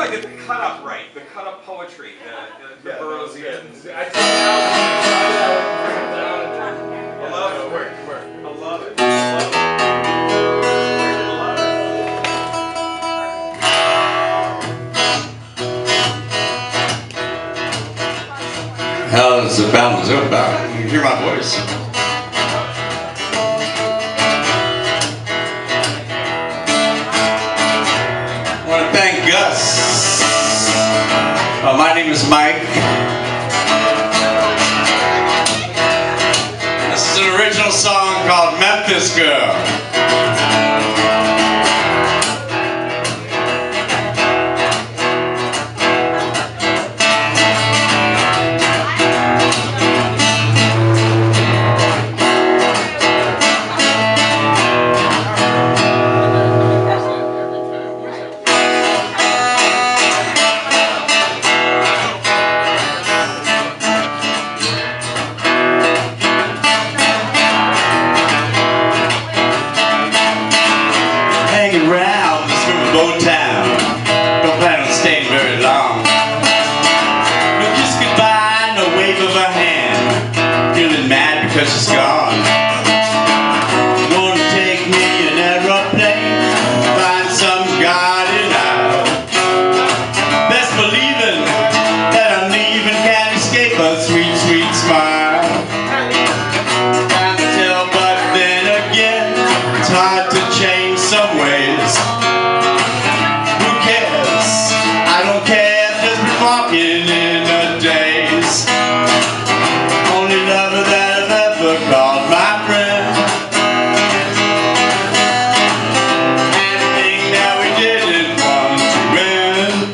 gotta get the cut up right, the cut up poetry, the burros. I tell you how I love it. Work. I love it. How's the balance about? You can hear my voice. I want to thank Gus. My name is Mike. This is an original song called Memphis Girl. Because she's gone. Wanna take me an aeroplane, find some garden out. Best believing that I'm leaving can't escape a sweet, sweet smile. Time to tell, but then again, it's hard to change some ways. Who cares? I don't care, just be walking in the days. Only lover that called my friend. Anything that we didn't want to win.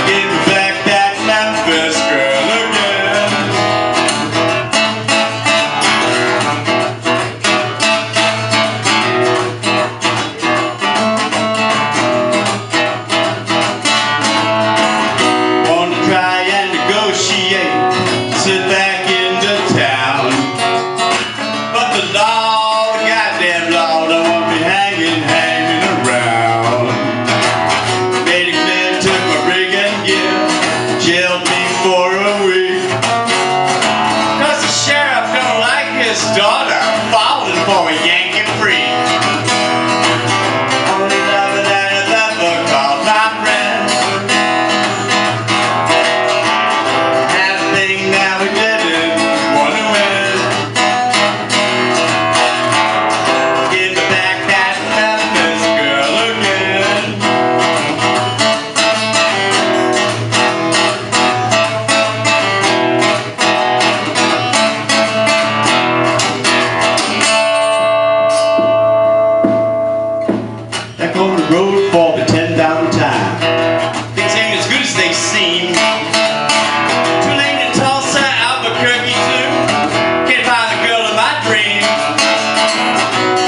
Give me back that Memphis girl again. Want to try and negotiate, sit back town, but the law, the goddamn law, don't want me hanging around. Made it clear, took my rig and gear, jailed me for a week. Cause the sheriff don't like his daughter falling for a Yankee freak. Only lover that has ever called my friend. Had a thing that we didn't want to win. Give me back that Memphis girl again. Back on the road for the 10,000th time. Things ain't as good as they seem. Tulane and Tulsa, Albuquerque too. Can't find the girl of my dreams.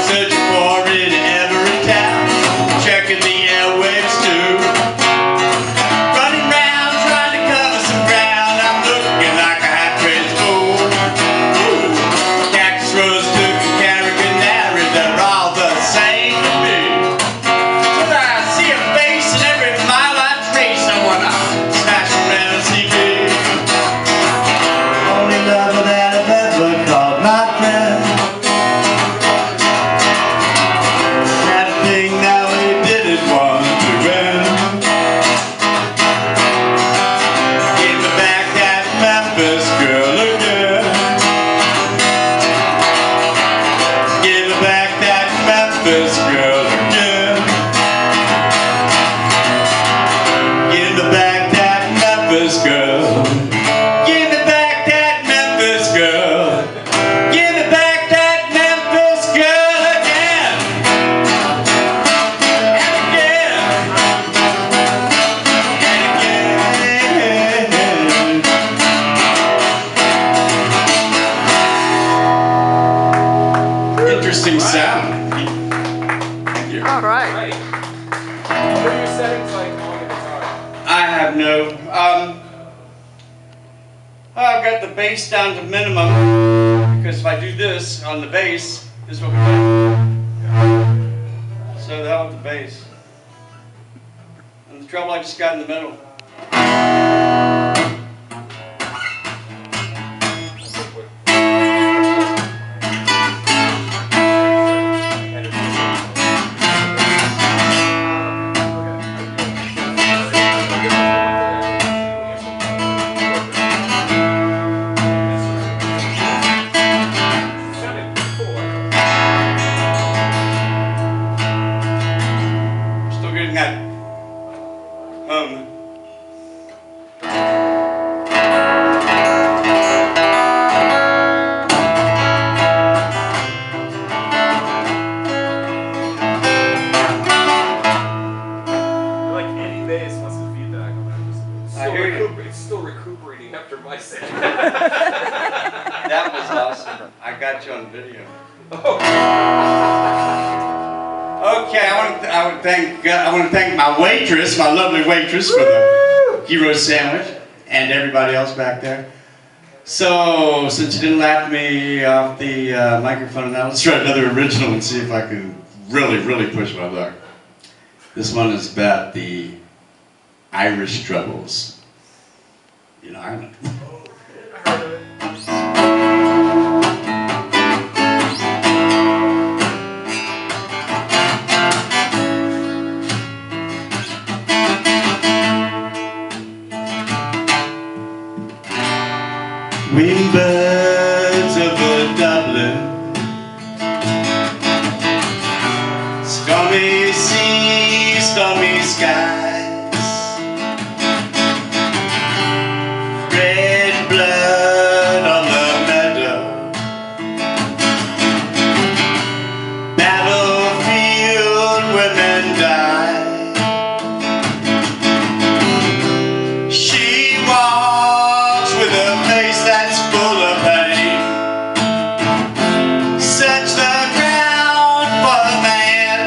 Searching for it in every town. Checking the airwaves too. Running round trying to cover some ground. I'm looking like a half-crazed fool. Ooh, Cactus Rose took the Carrie Canary. They're all the same to me. I see a face in every mile I trace. I wanna smash around CB. Only lover that I've ever called my friend. Had a thing that we didn't want to win. Give me back that Memphis girl again. Give me back that Memphis girl again. Give me back that Memphis girl. Give me back that Memphis girl. Give me back that Memphis girl again. And again. And again. Interesting sound. Thank you. All right. Right. What are your settings like on the guitar? I have no. I've got the bass down to minimum because if I do this on the bass, this is what we do. So that was the bass. trouble I just got in the middle. Still getting that hum. Like any bass wants the feedback on that. I hear you. It's still recuperating after my set. That was awesome. I got you on video. Oh. Okay, I want to thank my waitress, my lovely waitress, for the hero sandwich, and everybody else back there. So, since you didn't laugh me off the microphone, now let's try another original and see if I can really push my luck. This one is about the Irish troubles in Ireland. We birds over Dublin, stormy seas, stormy skies, red blood on the meadow, battlefield women die. She walks with a face that's full of pain. Search the ground for a man.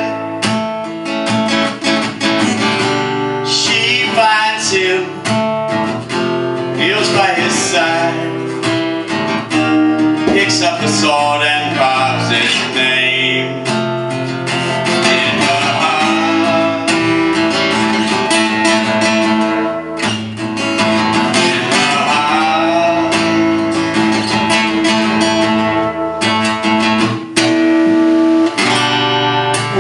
She finds him, kneels by his side, picks up the sword and carves his name in her heart. In her heart.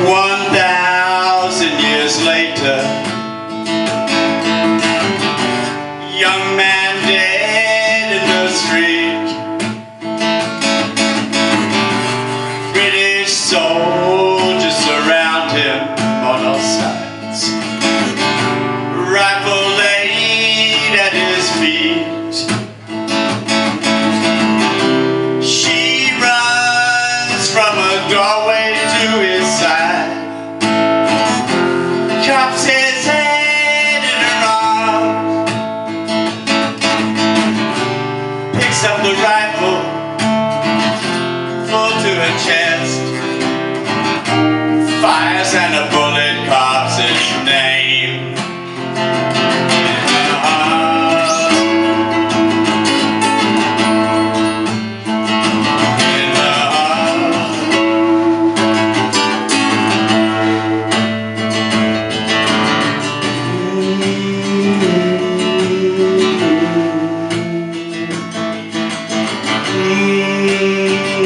1,000 years later, young man dead in the street, British soldiers surround him on all sides, rifle laid at his feet. She runs from a doorway to his side, cups his head in her arms, picks up the rifle full to her chest, fires and a bullet carves his name in her heart. In her heart.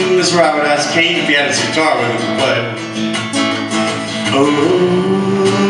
This is where I would ask Kane if he had his guitar with him, but oh.